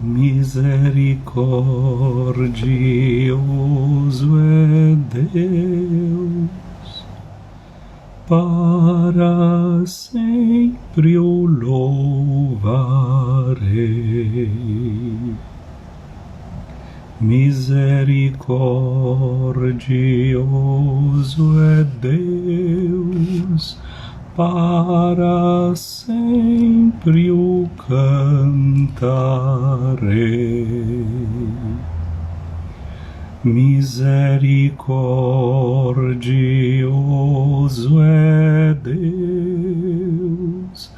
Misericordioso é Deus, para sempre o louvarei. Misericordioso é Deus, para sempre o cantarei. Misericordioso é Deus,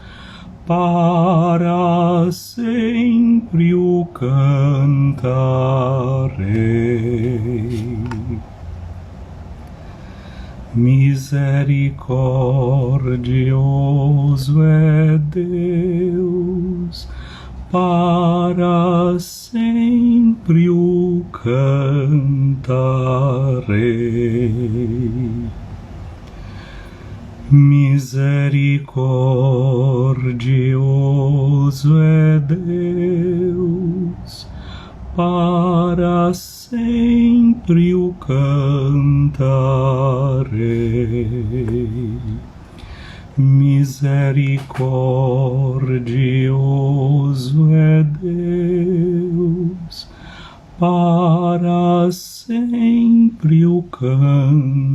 para sempre o cantarei. Misericordioso é Deus, para sempre o cantarei. Misericordioso é Deus, para sempre o cantarei. Misericordioso é Deus, para sempre o cantarei.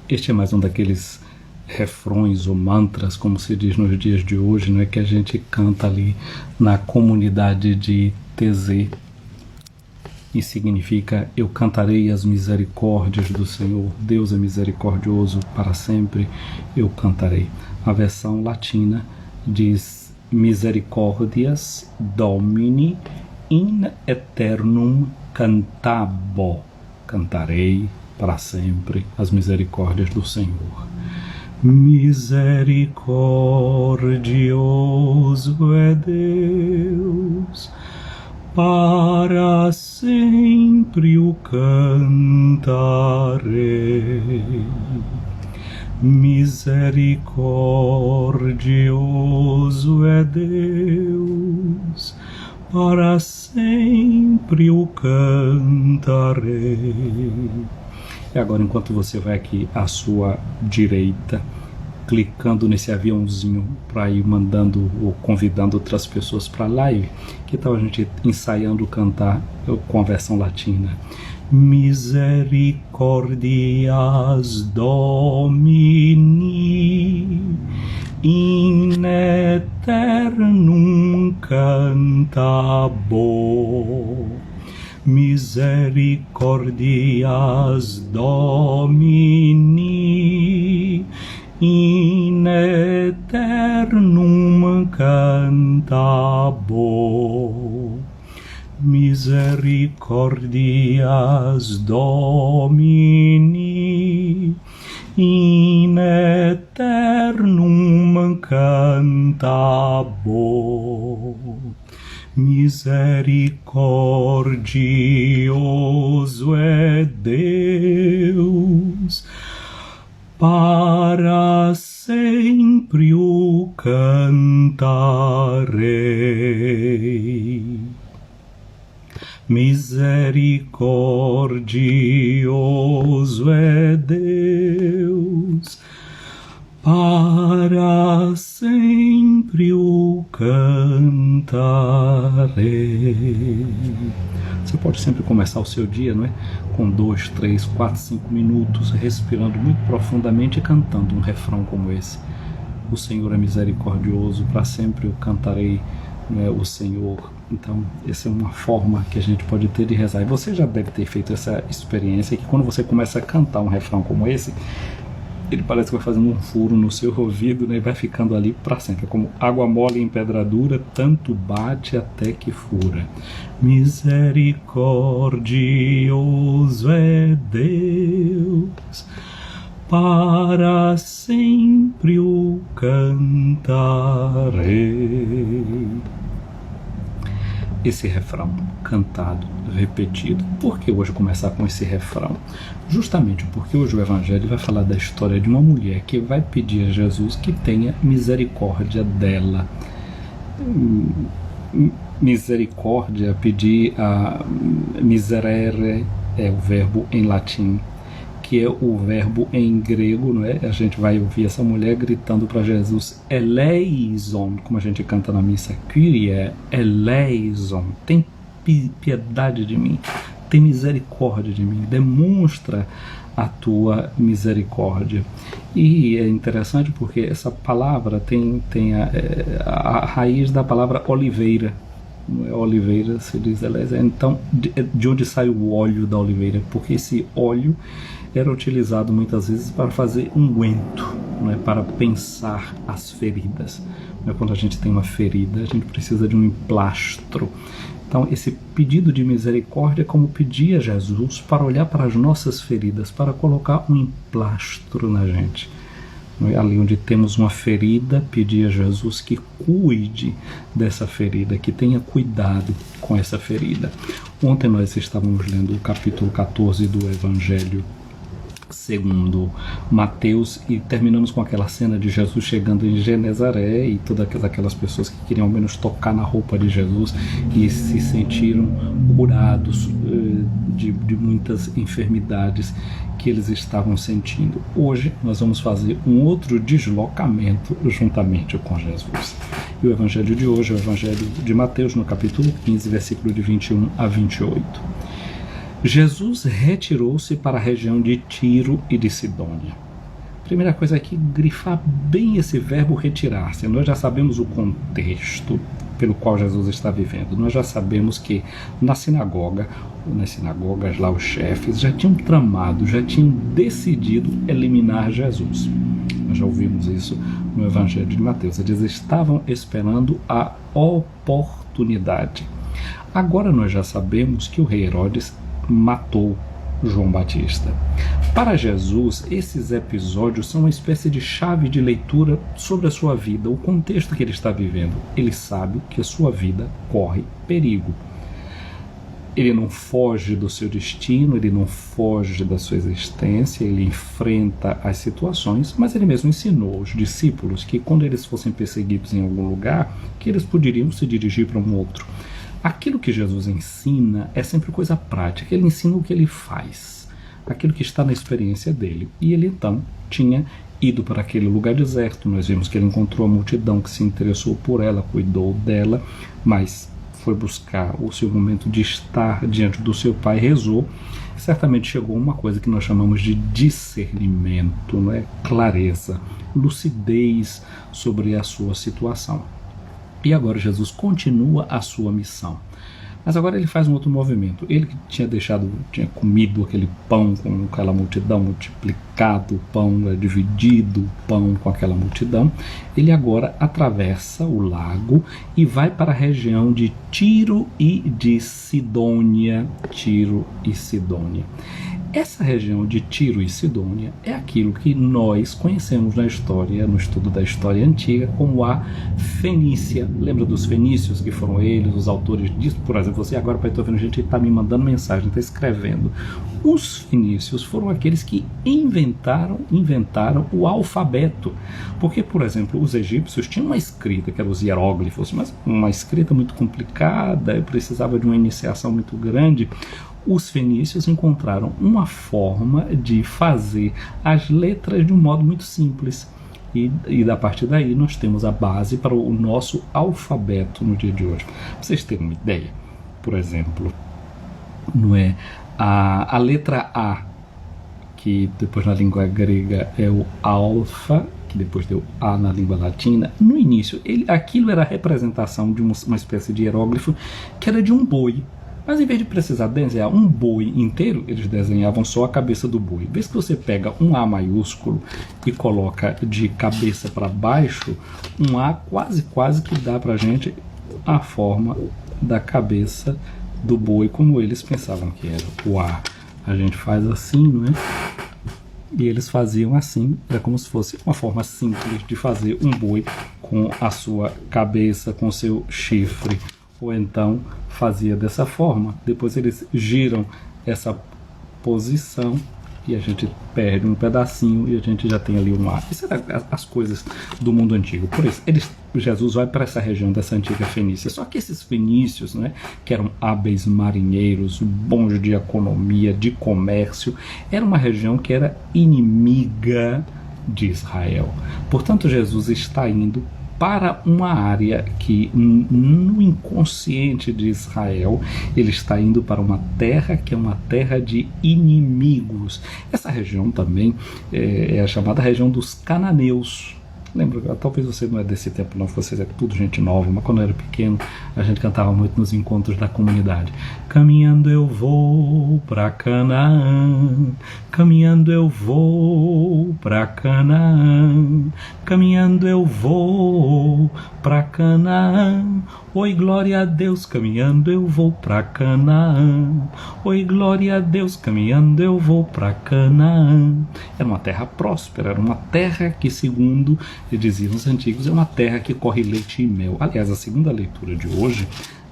Este é mais um daqueles refrões ou mantras, como se diz nos dias de hoje, não é, que a gente canta ali na comunidade de TZ, e significa: eu cantarei as misericórdias do Senhor, Deus é misericordioso para sempre, eu cantarei. A versão latina diz: misericordias Domini in aeternum cantabo, cantarei para sempre as misericórdias do Senhor. Misericordioso é Deus, para sempre o cantarei. Misericordioso é Deus, para sempre o cantarei. E agora, enquanto você vai aqui à sua direita, clicando nesse aviãozinho para ir mandando ou convidando outras pessoas para a live, que tal a gente ensaiando cantar com a versão latina? Misericordias Domini in aeternum cantabo. Misericordias Domini in aeternum cantabo. Misericordias Domini in aeternum cantabo. Misericordioso é Deus, para sempre o cantarei. Misericordioso é Deus, para sempre o cantarei. Você pode sempre começar o seu dia, não é? Com 2, 3, 4, 5 minutos, respirando muito profundamente e cantando um refrão como esse. O Senhor é misericordioso, para sempre eu cantarei, né, o Senhor. Então, essa é uma forma que a gente pode ter de rezar. E você já deve ter feito essa experiência, que quando você começa a cantar um refrão como esse, ele parece que vai fazendo um furo no seu ouvido, né, e vai ficando ali para sempre. Como água mole em pedra dura, tanto bate até que fura. Misericordioso é Deus, para sempre o cantarei. esse refrão cantado, repetido. Por que hoje começar com esse refrão? Justamente porque hoje o Evangelho vai falar da história de uma mulher que vai pedir a Jesus que tenha misericórdia dela. Misericórdia, pedir a miserere é o verbo em latim, que é o verbo em grego, não é? A gente vai ouvir essa mulher gritando para Jesus, eleison, como a gente canta na missa, Kyrie, eleison, tem piedade de mim, tem misericórdia de mim, demonstra a tua misericórdia. E é interessante porque essa palavra tem a raiz da palavra oliveira. Não é oliveira, se diz eleison. Então, de onde sai o óleo da oliveira? Porque esse óleo era utilizado muitas vezes para fazer unguento, não é? Para pensar as feridas. Não é? Quando a gente tem uma ferida, a gente precisa de um emplastro. Então, esse pedido de misericórdia é como pedir a Jesus para olhar para as nossas feridas, para colocar um emplastro na gente. Ali onde temos uma ferida, pedir a Jesus que cuide dessa ferida, que tenha cuidado com essa ferida. Ontem nós estávamos lendo o capítulo 14 do Evangelho segundo Mateus e terminamos com aquela cena de Jesus chegando em Genezaré e todas aquelas pessoas que queriam ao menos tocar na roupa de Jesus e se sentiram curados de muitas enfermidades que eles estavam sentindo. Hoje nós vamos fazer um outro deslocamento juntamente com Jesus. E o Evangelho de hoje é o Evangelho de Mateus, no capítulo 15, versículo de 21 a 28. Jesus retirou-se para a região de Tiro e de Sidônia. Primeira coisa aqui, grifar bem esse verbo retirar-se. Nós já sabemos o contexto pelo qual Jesus está vivendo. Nós já sabemos que nas sinagogas lá os chefes já tinham tramado, já tinham decidido eliminar Jesus. Nós já ouvimos isso no Evangelho de Mateus. Eles estavam esperando a oportunidade. Agora nós já sabemos que o rei Herodes matou João Batista. Para Jesus, esses episódios são uma espécie de chave de leitura sobre a sua vida, o contexto que ele está vivendo. Ele sabe que a sua vida corre perigo. Ele não foge do seu destino, ele não foge da sua existência, ele enfrenta as situações, mas ele mesmo ensinou aos discípulos que quando eles fossem perseguidos em algum lugar, que eles poderiam se dirigir para um outro. Aquilo que Jesus ensina é sempre coisa prática, ele ensina o que ele faz, aquilo que está na experiência dele. E ele então tinha ido para aquele lugar deserto, nós vimos que ele encontrou a multidão que se interessou por ela, cuidou dela, mas foi buscar o seu momento de estar diante do seu pai, rezou, certamente chegou uma coisa que nós chamamos de discernimento, não é? Clareza, lucidez sobre a sua situação. E agora Jesus continua a sua missão. Mas agora ele faz um outro movimento. Ele que tinha comido aquele pão com aquela multidão, multiplicado o pão, dividido o pão com aquela multidão, ele agora atravessa o lago e vai para a região de Tiro e de Sidônia. Tiro e Sidônia. Essa região de Tiro e Sidônia é aquilo que nós conhecemos na história, no estudo da história antiga, como a Fenícia. Lembra dos fenícios, que foram eles, os autores disso? Por exemplo, você agora, pai, estou vendo, a gente está me mandando mensagem, está escrevendo. Os fenícios foram aqueles que inventaram o alfabeto. Porque, por exemplo, os egípcios tinham uma escrita, que eram os hieróglifos, mas uma escrita muito complicada, precisava de uma iniciação muito grande. Os fenícios encontraram uma forma de fazer as letras de um modo muito simples. E a partir daí nós temos a base para o nosso alfabeto no dia de hoje. Pra vocês terem uma ideia, por exemplo, não é a letra A, que depois na língua grega é o alfa, que depois deu A na língua latina. No início, aquilo era a representação de uma espécie de hieróglifo que era de um boi. Mas em vez de precisar desenhar um boi inteiro, eles desenhavam só a cabeça do boi. Vê se você pega um A maiúsculo e coloca de cabeça para baixo, um A quase que dá pra gente a forma da cabeça do boi, como eles pensavam que era o A. A gente faz assim, não é? E eles faziam assim, era como se fosse uma forma simples de fazer um boi com a sua cabeça, com seu chifre, ou então fazia dessa forma. Depois eles giram essa posição e a gente perde um pedacinho e a gente já tem ali um ar. Isso eram as coisas do mundo antigo. Por isso, Jesus vai para essa região dessa antiga Fenícia. Só que esses fenícios, né, que eram hábeis marinheiros, bons de economia, de comércio, era uma região que era inimiga de Israel. Portanto, Jesus está indo para uma área que, no inconsciente de Israel, ele está indo para uma terra que é uma terra de inimigos. Essa região também é a chamada região dos cananeus. Lembra, talvez você não é desse tempo não, vocês é tudo gente nova, mas quando eu era pequeno a gente cantava muito nos encontros da comunidade. Caminhando eu vou pra Canaã, caminhando eu vou pra Canaã, caminhando eu vou pra Canaã. Oi, glória a Deus, caminhando eu vou pra Canaã. Oi, glória a Deus, caminhando eu vou pra Canaã. Era uma terra próspera, era uma terra que, segundo diziam os antigos, é uma terra que corre leite e mel. Aliás, a segunda leitura de hoje,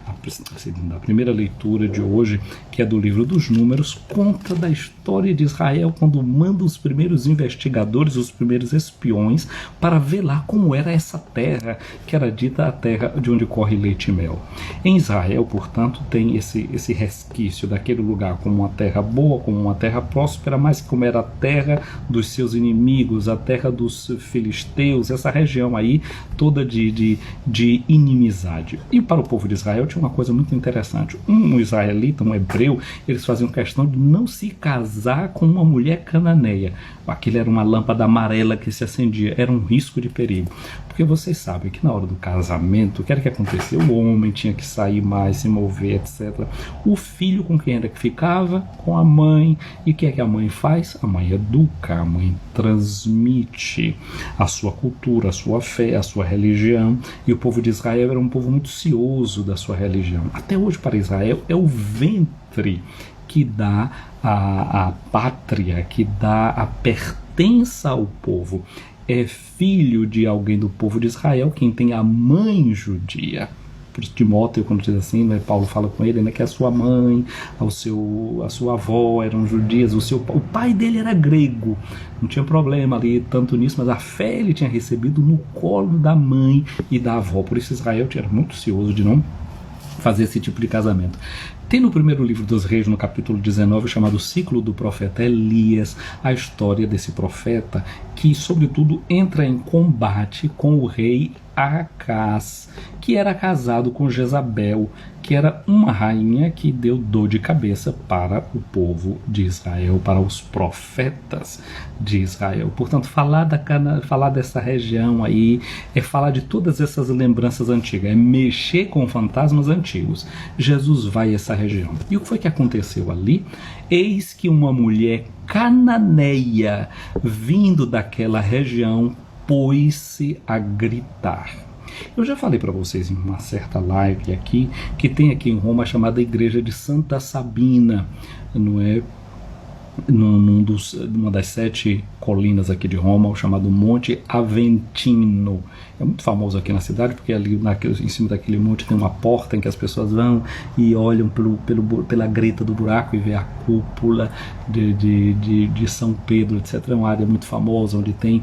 a primeira leitura de hoje, que é do livro dos Números, conta da história de Israel quando manda os primeiros investigadores, os primeiros espiões, para ver lá como era essa terra, que era dita a terra de onde corre leite e mel. Em Israel, portanto, tem esse resquício daquele lugar como uma terra boa, como uma terra próspera, mas como era a terra dos seus inimigos, a terra dos filisteus, essa região aí toda de inimizade. E para o povo de Israel tinha uma coisa muito interessante. Um israelita, um hebreu, eles faziam questão de não se casar com uma mulher cananeia. Aquilo era uma lâmpada amarela que se acendia, era um risco de perigo. Porque vocês sabem que na hora do casamento, o que era que acontecia? O homem tinha que sair mais, se mover, etc. O filho com quem era que ficava? Com a mãe. E o que é que a mãe faz? A mãe educa, a mãe transmite a sua cultura, a sua fé, a sua religião. E o povo de Israel era um povo muito cioso da sua religião. Até hoje, para Israel, é o ventre que dá a pátria, que dá a pertença ao povo. É filho de alguém do povo de Israel quem tem a mãe judia. Por isso Timóteo, quando diz assim, né, Paulo fala com ele, né, que a sua mãe, a sua avó eram judias, o pai dele era grego, não tinha problema ali tanto nisso, mas a fé ele tinha recebido no colo da mãe e da avó. Por isso Israel era muito cioso de não fazer esse tipo de casamento. Tem no primeiro livro dos Reis, no capítulo 19, chamado Ciclo do Profeta Elias, a história desse profeta que, sobretudo, entra em combate com o rei Acaz, que era casado com Jezabel, que era uma rainha que deu dor de cabeça para o povo de Israel, para os profetas de Israel. Portanto, falar dessa região aí é falar de todas essas lembranças antigas, é mexer com fantasmas antigos. Jesus vai a essa região. E o que foi que aconteceu ali? Eis que uma mulher cananeia, vindo daquela região, pôs-se a gritar. Eu já falei para vocês em uma certa live aqui, que tem aqui em Roma a chamada Igreja de Santa Sabina, não é? Numa das 7 colinas aqui de Roma, o chamado Monte Aventino. É muito famoso aqui na cidade, porque ali em cima daquele monte tem uma porta em que as pessoas vão e olham pela greta do buraco e vê a cúpula de São Pedro, etc. É uma área muito famosa, onde tem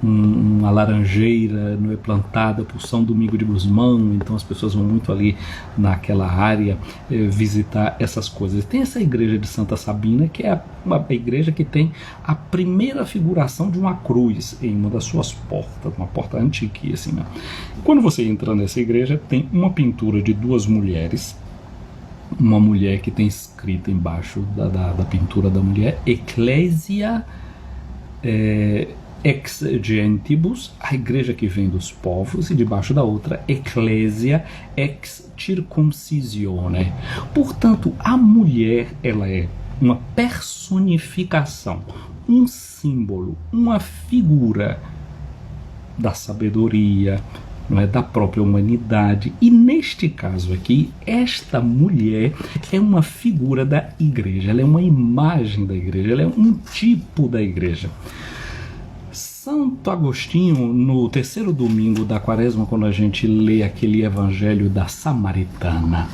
uma laranjeira, não é, plantada por São Domingo de Gusmão, então as pessoas vão muito ali naquela área visitar essas coisas. Tem essa igreja de Santa Sabina, que é uma igreja que tem a primeira figuração de uma cruz em uma das suas portas, uma porta antiquíssima. Quando você entra nessa igreja, tem uma pintura de 2 mulheres, uma mulher que tem escrita embaixo da pintura da mulher, Ecclesia ex gentibus, a igreja que vem dos povos, e debaixo da outra, Ecclesia ex circumcisione. Portanto, a mulher, ela é uma personificação, um símbolo, uma figura da sabedoria, não é, da própria humanidade. E neste caso aqui, esta mulher é uma figura da igreja, ela é uma imagem da igreja, ela é um tipo da igreja. Santo Agostinho, no terceiro domingo da quaresma, quando a gente lê aquele evangelho da Samaritana,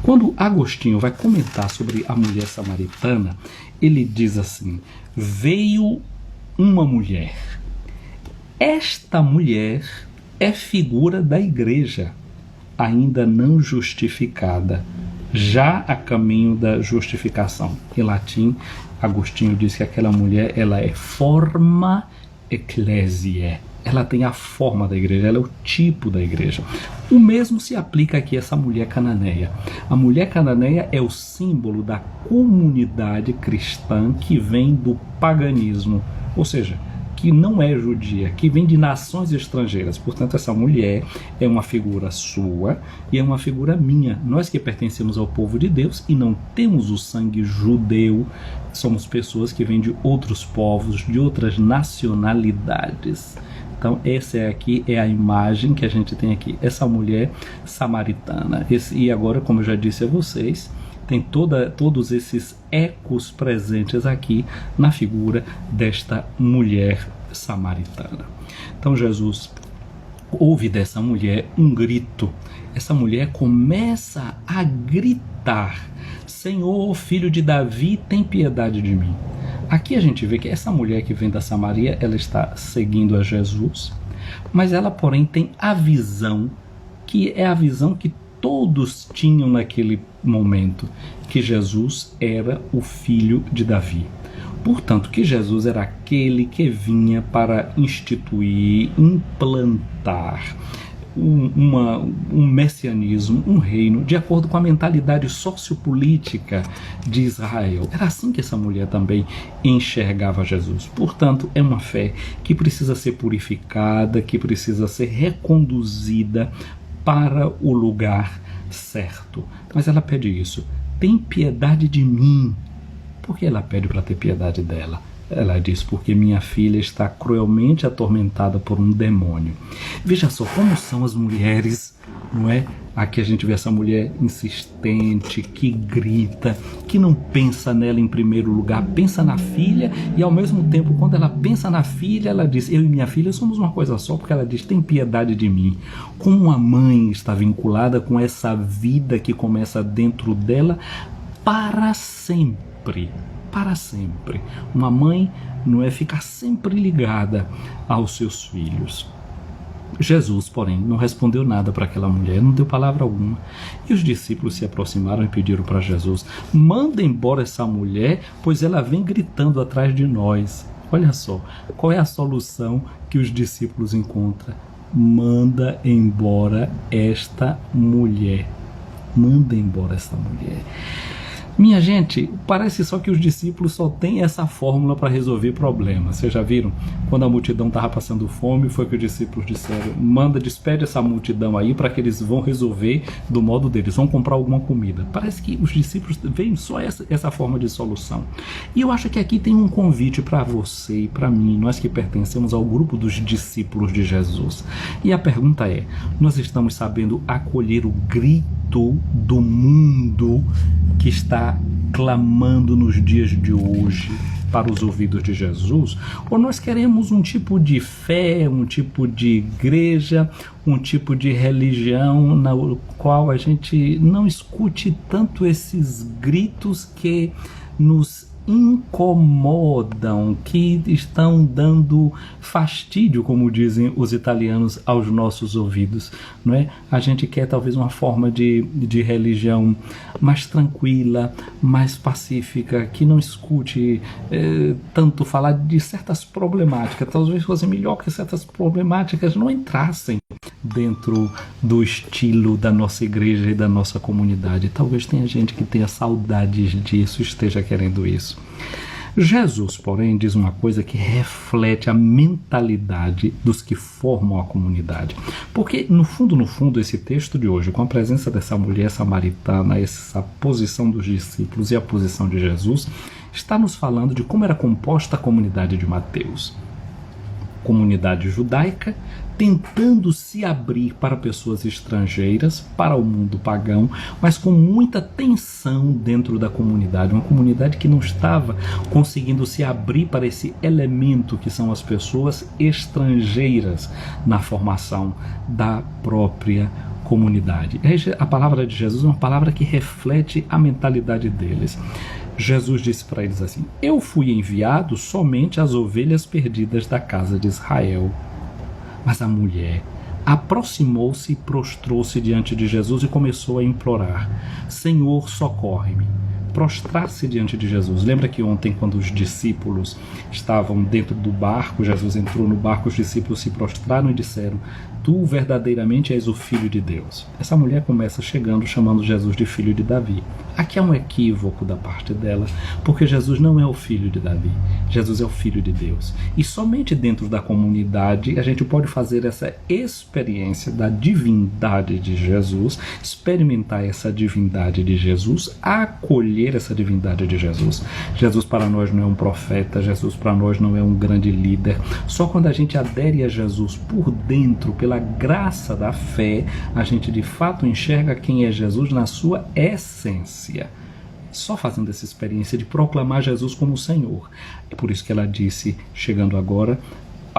quando Agostinho vai comentar sobre a mulher samaritana, ele diz assim: veio uma mulher. Esta mulher é figura da igreja, ainda não justificada, já a caminho da justificação. Em latim, Agostinho diz que aquela mulher, ela é forma ecclesiae, ela tem a forma da igreja, ela é o tipo da igreja. O mesmo se aplica aqui a essa mulher cananeia. A mulher cananeia é o símbolo da comunidade cristã que vem do paganismo, ou seja, que não é judia, que vem de nações estrangeiras. Portanto, essa mulher é uma figura sua e é uma figura minha. Nós que pertencemos ao povo de Deus e não temos o sangue judeu, somos pessoas que vêm de outros povos, de outras nacionalidades. Então, essa aqui é a imagem que a gente tem aqui, essa mulher samaritana. E agora, como eu já disse a vocês, tem todos esses ecos presentes aqui na figura desta mulher samaritana. Então Jesus ouve dessa mulher um grito. Essa mulher começa a gritar: Senhor, filho de Davi, tem piedade de mim. Aqui a gente vê que essa mulher que vem da Samaria, ela está seguindo a Jesus, mas ela, porém, tem a visão, que é a visão que todos tinham naquele momento, que Jesus era o filho de Davi. Portanto, que Jesus era aquele que vinha para instituir, implantar um messianismo, um reino, de acordo com a mentalidade sociopolítica de Israel. Era assim que essa mulher também enxergava Jesus. Portanto, é uma fé que precisa ser purificada, que precisa ser reconduzida para o lugar certo. Mas ela pede isso: tem piedade de mim. Por que ela pede para ter piedade dela? Ela diz: porque minha filha está cruelmente atormentada por um demônio. Veja só como são as mulheres, não é? Aqui a gente vê essa mulher insistente, que grita, que não pensa nela em primeiro lugar, pensa na filha, e ao mesmo tempo, quando ela pensa na filha, ela diz: eu e minha filha somos uma coisa só, porque ela diz: tem piedade de mim. Como uma mãe está vinculada com essa vida que começa dentro dela para sempre. Para sempre. Uma mãe não é ficar sempre ligada aos seus filhos. Jesus, porém, não respondeu nada para aquela mulher, não deu palavra alguma. E os discípulos se aproximaram e pediram para Jesus: manda embora essa mulher, pois ela vem gritando atrás de nós. Olha só, qual é a solução que os discípulos encontram? Manda embora esta mulher. Manda embora esta mulher. Minha gente, parece só que os discípulos só têm essa fórmula para resolver problemas. Vocês já viram? Quando a multidão estava passando fome, foi que os discípulos disseram: despede essa multidão aí para que eles vão resolver do modo deles, vão comprar alguma comida. Parece que os discípulos veem só essa forma de solução. E eu acho que aqui tem um convite para você e para mim, nós que pertencemos ao grupo dos discípulos de Jesus. E a pergunta é: nós estamos sabendo acolher o grito do mundo que está clamando nos dias de hoje para os ouvidos de Jesus? Ou nós queremos um tipo de fé, um tipo de igreja, um tipo de religião na qual a gente não escute tanto esses gritos que nos incomodam, que estão dando fastídio, como dizem os italianos, aos nossos ouvidos, não é? A gente quer talvez uma forma de religião mais tranquila, mais pacífica, que não escute tanto falar de certas problemáticas. Talvez fosse melhor que certas problemáticas não entrassem dentro do estilo da nossa igreja e da nossa comunidade. Talvez tenha gente que tenha saudades disso, esteja querendo isso. Jesus, porém, diz uma coisa que reflete a mentalidade dos que formam a comunidade. Porque, no fundo, esse texto de hoje, com a presença dessa mulher samaritana, essa posição dos discípulos e a posição de Jesus, está nos falando de como era composta a comunidade de Mateus. Comunidade judaica, tentando se abrir para pessoas estrangeiras, para o mundo pagão, mas com muita tensão dentro da comunidade, uma comunidade que não estava conseguindo se abrir para esse elemento que são as pessoas estrangeiras na formação da própria comunidade. A palavra de Jesus é uma palavra que reflete a mentalidade deles. Jesus disse para eles assim: eu fui enviado somente às ovelhas perdidas da casa de Israel. Mas a mulher aproximou-se e prostrou-se diante de Jesus e começou a implorar: Senhor, socorre-me. Prostrar-se diante de Jesus. Lembra que ontem, quando os discípulos estavam dentro do barco, Jesus entrou no barco, os discípulos se prostraram e disseram: tu verdadeiramente és o Filho de Deus. Essa mulher começa chegando chamando Jesus de filho de Davi. Aqui há um equívoco da parte dela, porque Jesus não é o filho de Davi, Jesus é o Filho de Deus. E somente dentro da comunidade a gente pode fazer essa experiência da divindade de Jesus, experimentar essa divindade de Jesus, acolher essa divindade de Jesus. Jesus para nós não é um profeta, Jesus para nós não é um grande líder. Só quando a gente adere a Jesus por dentro, pela graça da fé, a gente de fato enxerga quem é Jesus na sua essência. Só fazendo essa experiência de proclamar Jesus como Senhor. É por isso que ela disse, chegando agora,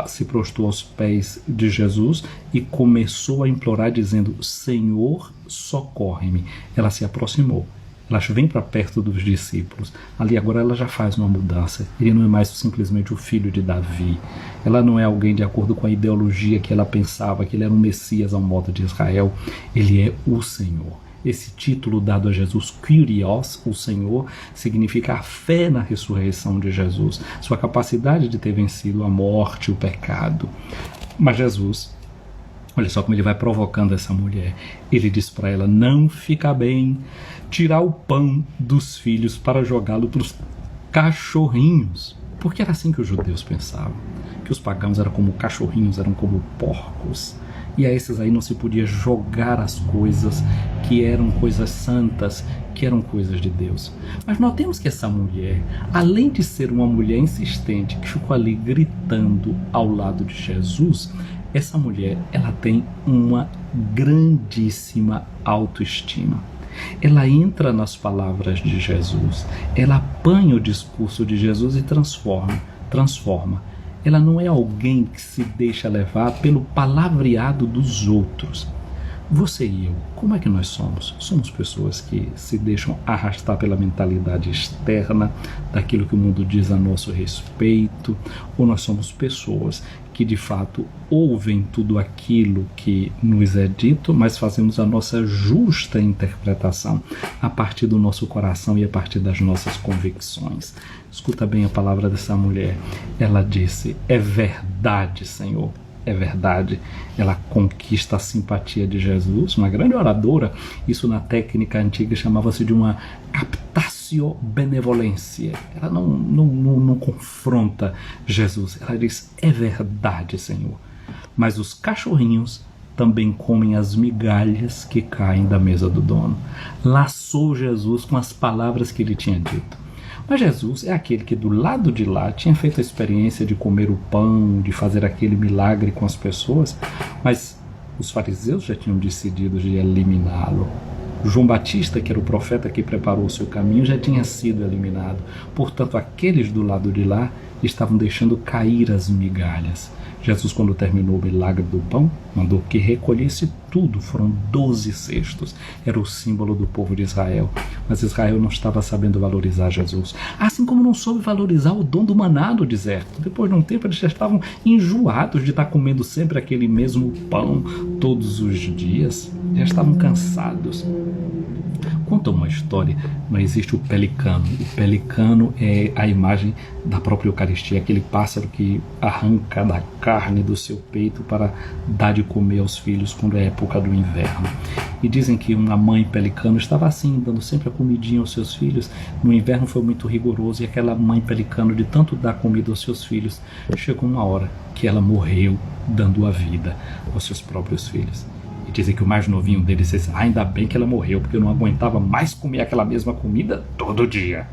se prostrou aos pés de Jesus e começou a implorar dizendo: Senhor, socorre-me. Ela se aproximou. Ela vem para perto dos discípulos. Ali agora ela já faz uma mudança. Ele não é mais simplesmente o filho de Davi. Ela não é alguém de acordo com a ideologia que ela pensava, que ele era um Messias ao modo de Israel. Ele é o Senhor. Esse título dado a Jesus, Kyrios, o Senhor, significa a fé na ressurreição de Jesus, sua capacidade de ter vencido a morte, o pecado. Mas Jesus, olha só como ele vai provocando essa mulher. Ele diz para ela: não fica bem tirar o pão dos filhos para jogá-lo para os cachorrinhos. Porque era assim que os judeus pensavam, que os pagãos eram como cachorrinhos, eram como porcos. E a esses aí não se podia jogar as coisas que eram coisas santas, que eram coisas de Deus. Mas notemos que essa mulher, além de ser uma mulher insistente, que ficou ali gritando ao lado de Jesus, essa mulher, ela tem uma grandíssima autoestima. Ela entra nas palavras de Jesus, ela apanha o discurso de Jesus e transforma. Ela não é alguém que se deixa levar pelo palavreado dos outros. Você e eu, como é que nós somos? Somos pessoas que se deixam arrastar pela mentalidade externa, daquilo que o mundo diz a nosso respeito, ou nós somos pessoas que de fato ouvem tudo aquilo que nos é dito, mas fazemos a nossa justa interpretação a partir do nosso coração e a partir das nossas convicções. Escuta bem a palavra dessa mulher. Ela disse: é verdade, Senhor. É verdade. Ela conquista a simpatia de Jesus, uma grande oradora. Isso na técnica antiga chamava-se de uma captatio benevolência. Ela não confronta Jesus. Ela diz: é verdade, Senhor. Mas os cachorrinhos também comem as migalhas que caem da mesa do dono. Laçou Jesus com as palavras que ele tinha dito. Mas Jesus é aquele que do lado de lá tinha feito a experiência de comer o pão, de fazer aquele milagre com as pessoas, mas os fariseus já tinham decidido de eliminá-lo. João Batista, que era o profeta que preparou o seu caminho, já tinha sido eliminado. Portanto, aqueles do lado de lá estavam deixando cair as migalhas. Jesus, quando terminou o milagre do pão, mandou que recolhesse tudo. Foram 12 cestos. Era o símbolo do povo de Israel. Mas Israel não estava sabendo valorizar Jesus. Assim como não soube valorizar o dom do maná no deserto. Depois de um tempo, eles já estavam enjoados de estar comendo sempre aquele mesmo pão todos os dias. Já estavam cansados. Conta uma história, não existe o pelicano. O pelicano é a imagem da própria Eucaristia, aquele pássaro que arranca da carne do seu peito para dar de comer aos filhos quando é época do inverno. E dizem que uma mãe pelicano estava assim, dando sempre a comidinha aos seus filhos. No inverno foi muito rigoroso e aquela mãe pelicano, de tanto dar comida aos seus filhos, chegou uma hora que ela morreu dando a vida aos seus próprios filhos. E dizem que o mais novinho deles disse: ainda bem que ela morreu, porque eu não aguentava mais comer aquela mesma comida todo dia.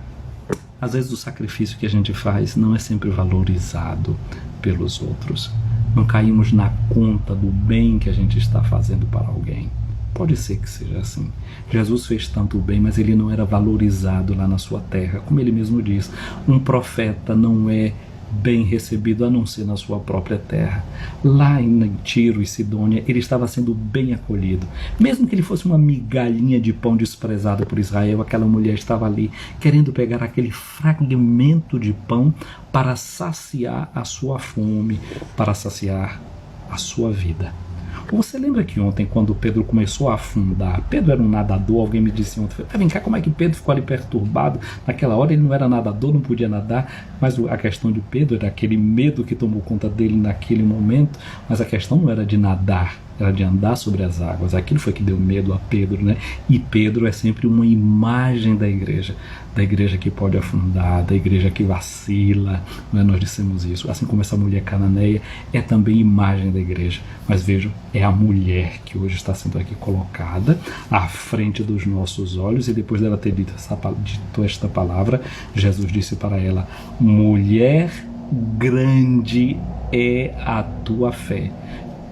Às vezes o sacrifício que a gente faz não é sempre valorizado pelos outros. não caímos na conta do bem que a gente está fazendo para alguém. Pode ser que seja assim. Jesus fez tanto bem, mas ele não era valorizado lá na sua terra. Como ele mesmo diz, um profeta não é bem recebido a não ser na sua própria terra. Lá em Tiro e Sidônia ele estava sendo bem acolhido, mesmo que ele fosse uma migalhinha de pão desprezada por Israel. Aquela mulher estava ali querendo pegar aquele fragmento de pão para saciar a sua fome, para saciar a sua vida. Você lembra que ontem, quando Pedro começou a afundar, Pedro era um nadador, alguém me disse ontem, vem cá, como é que Pedro ficou ali perturbado? Naquela hora ele não era nadador, não podia nadar, mas a questão de Pedro era aquele medo que tomou conta dele naquele momento, mas a questão não era de nadar, era de andar sobre as águas. Aquilo foi que deu medo a Pedro, né? E Pedro é sempre uma imagem da igreja que pode afundar, da igreja que vacila, não é? Nós dissemos isso. Assim como essa mulher cananeia é também imagem da igreja. Mas vejam, é a mulher que hoje está sendo aqui colocada à frente dos nossos olhos, e depois dela ter dito esta palavra, Jesus disse para ela: mulher, grande é a tua fé.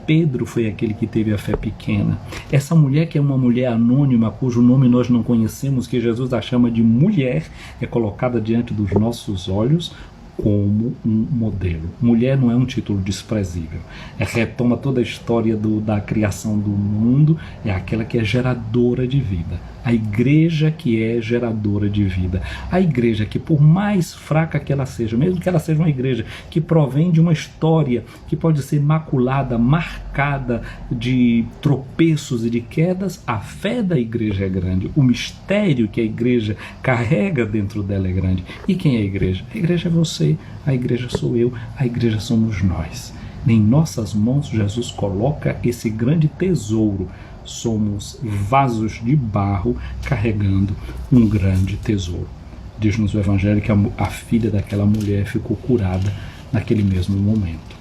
Pedro foi aquele que teve a fé pequena. Essa mulher, que é uma mulher anônima, cujo nome nós não conhecemos, que Jesus a chama de mulher, é colocada diante dos nossos olhos como um modelo. Mulher não é um título desprezível. Retoma toda a história da criação do mundo, é aquela que é geradora de vida. A igreja que é geradora de vida. A igreja que, por mais fraca que ela seja, mesmo que ela seja uma igreja que provém de uma história que pode ser maculada, marcada de tropeços e de quedas, a fé da igreja é grande. O mistério que a igreja carrega dentro dela é grande. E quem é a igreja? A igreja é você, a igreja sou eu, a igreja somos nós. Em nossas mãos Jesus coloca esse grande tesouro. Somos vasos de barro carregando um grande tesouro. Diz-nos o Evangelho que a filha daquela mulher ficou curada naquele mesmo momento.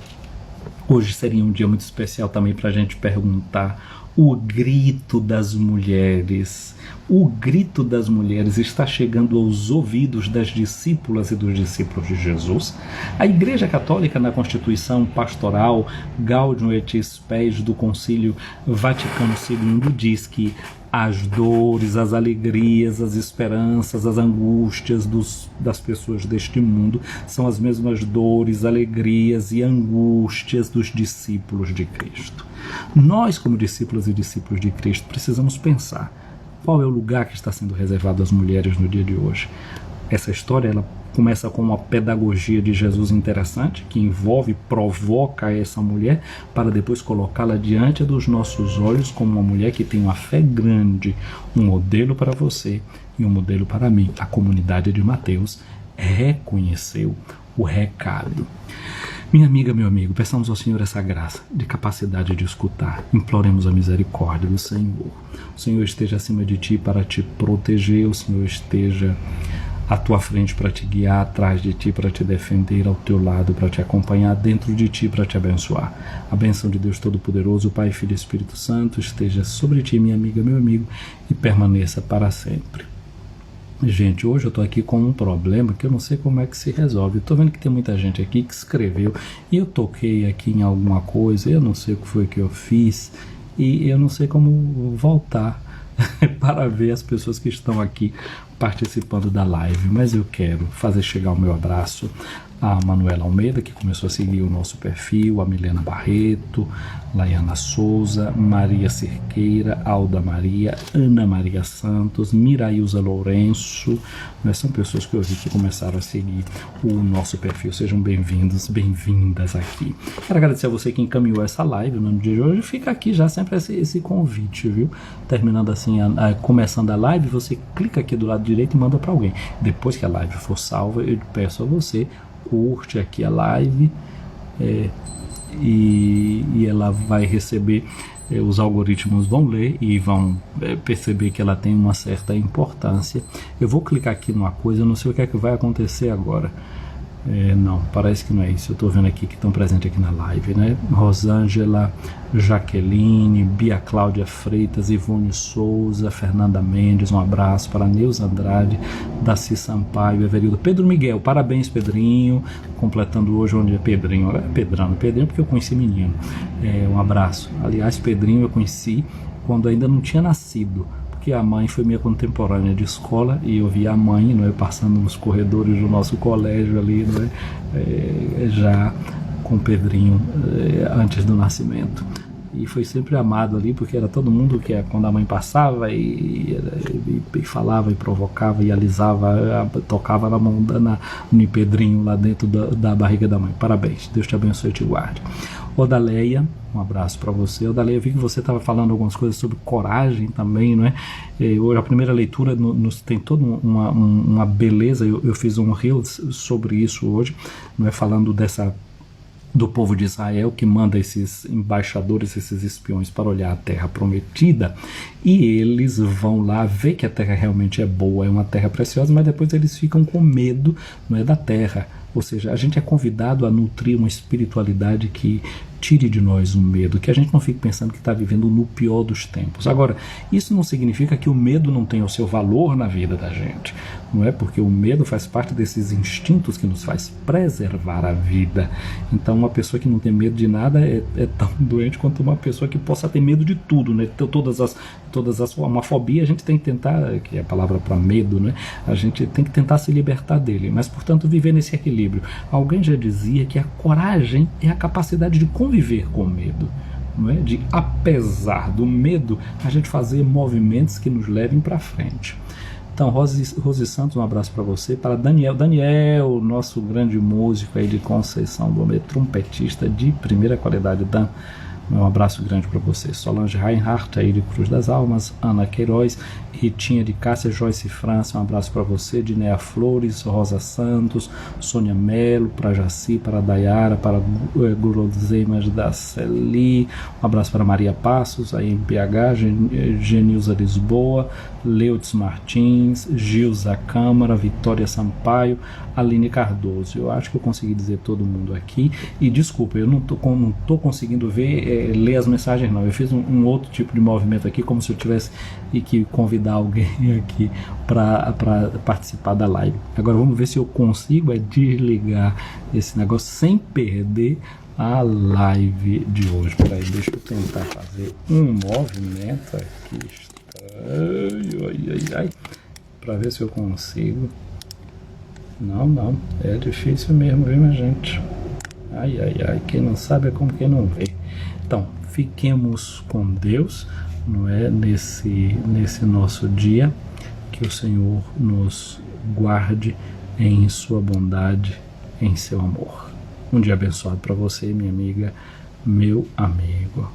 Hoje seria um dia muito especial também para a gente perguntar o grito das mulheres. O grito das mulheres está chegando aos ouvidos das discípulas e dos discípulos de Jesus. A Igreja Católica, na Constituição Pastoral Gaudium et Spes do Concílio Vaticano II, diz que as dores, as alegrias, as esperanças, as angústias das pessoas deste mundo são as mesmas dores, alegrias e angústias dos discípulos de Cristo. Nós, como discípulos e discípulos de Cristo, precisamos pensar qual é o lugar que está sendo reservado às mulheres no dia de hoje. Essa história ela começa com uma pedagogia de Jesus interessante, que envolve, provoca essa mulher para depois colocá-la diante dos nossos olhos como uma mulher que tem uma fé grande, um modelo para você e um modelo para mim. A comunidade de Mateus reconheceu o recado. Minha amiga, meu amigo, peçamos ao Senhor essa graça de capacidade de escutar. Imploremos a misericórdia do Senhor. O Senhor esteja acima de ti para te proteger, o Senhor esteja à tua frente para te guiar, atrás de ti para te defender, ao teu lado para te acompanhar, dentro de ti para te abençoar. A bênção de Deus Todo-Poderoso, Pai, Filho e Espírito Santo, esteja sobre ti, minha amiga, meu amigo, e permaneça para sempre. Gente, hoje eu estou aqui com um problema que eu não sei como é que se resolve. Estou vendo que tem muita gente aqui que escreveu e eu toquei aqui em alguma coisa, eu não sei o que foi que eu fiz e eu não sei como voltar para ver as pessoas que estão aqui participando da live, mas eu quero fazer chegar o meu abraço a Manuela Almeida, que começou a seguir o nosso perfil, a Milena Barreto, Laiana Souza, Maria Cerqueira, Alda Maria, Ana Maria Santos, Mirailza Lourenço, são pessoas que eu vi que começaram a seguir o nosso perfil. Sejam bem-vindos, bem-vindas aqui. Quero agradecer a você que encaminhou essa live no dia de hoje. Fica aqui já sempre esse convite, viu? Terminando assim, começando a live, você clica aqui do lado direito e manda para alguém. Depois que a live for salva, eu peço a você, curte aqui a live e ela vai receber, os algoritmos vão ler e vão perceber que ela tem uma certa importância. Eu vou clicar aqui numa coisa, eu não sei o que é que vai acontecer agora. Não, parece que não é isso. Eu estou vendo aqui que estão presentes aqui na live, né? Rosângela, Jaqueline, Bia Cláudia Freitas, Ivone Souza, Fernanda Mendes, um abraço para Neuza Andrade, Daci Sampaio, Everildo, Pedro Miguel, parabéns Pedrinho, completando hoje onde é Pedrinho, Pedrinho porque eu conheci menino, um abraço. Aliás, Pedrinho eu conheci quando ainda não tinha nascido, porque a mãe foi minha contemporânea de escola e eu vi a mãe, não é, passando nos corredores do nosso colégio ali, não é, já com o Pedrinho antes do nascimento. E foi sempre amado ali, porque era todo mundo que quando a mãe passava e falava e provocava e alisava, tocava na mão no Pedrinho lá dentro da barriga da mãe. Parabéns, Deus te abençoe e te guarde. Odaleia, um abraço para você. Odaleia, eu vi que você estava falando algumas coisas sobre coragem também, não é? Hoje a primeira leitura tem toda uma beleza. Eu fiz um reel sobre isso hoje, não é, falando do povo de Israel que manda esses embaixadores, esses espiões para olhar a terra prometida, e eles vão lá ver que a terra realmente é boa, é uma terra preciosa, mas depois eles ficam com medo, não é, da terra. Ou seja, a gente é convidado a nutrir uma espiritualidade que tire de nós o medo, que a gente não fique pensando que está vivendo no pior dos tempos. Agora, isso não significa que o medo não tenha o seu valor na vida da gente, não é? Porque o medo faz parte desses instintos que nos faz preservar a vida. Então, uma pessoa que não tem medo de nada é tão doente quanto uma pessoa que possa ter medo de tudo, né? Uma fobia a gente tem que tentar, que é a palavra para medo, né? A gente tem que tentar se libertar dele, mas, portanto, viver nesse equilíbrio. Alguém já dizia que a coragem é a capacidade de conviver com o medo, não é? De, apesar do medo, a gente fazer movimentos que nos levem para frente. Então, Rose Santos, um abraço para você. Para Daniel, nosso grande músico aí de Conceição do Homem, trompetista de primeira qualidade. Dan, um abraço grande para você. Solange Reinhardt aí de Cruz das Almas, Ana Queiroz, Ritinha de Cássia, Joyce França, um abraço para você. Dinéa Flores, Rosa Santos, Sônia Melo, para Jaci, para Dayara, para Guloseimas da Celi, um abraço para Maria Passos, aí em PH, Genilza Lisboa, Leudes Martins, Gilza Câmara, Vitória Sampaio, Aline Cardoso. Eu acho que eu consegui dizer todo mundo aqui. E desculpa, eu não tô conseguindo ler as mensagens não. Eu fiz um outro tipo de movimento aqui, como se eu tivesse que convidar alguém aqui para participar da live. Agora vamos ver se eu consigo desligar esse negócio sem perder a live de hoje. Peraí, deixa eu tentar fazer um movimento aqui. Ai, para ver se eu consigo. Não, é difícil mesmo, viu, minha gente? Ai, quem não sabe é como quem não vê. Então, fiquemos com Deus, não é, nesse nosso dia, que o Senhor nos guarde em sua bondade, em seu amor. Um dia abençoado para você, minha amiga, meu amigo.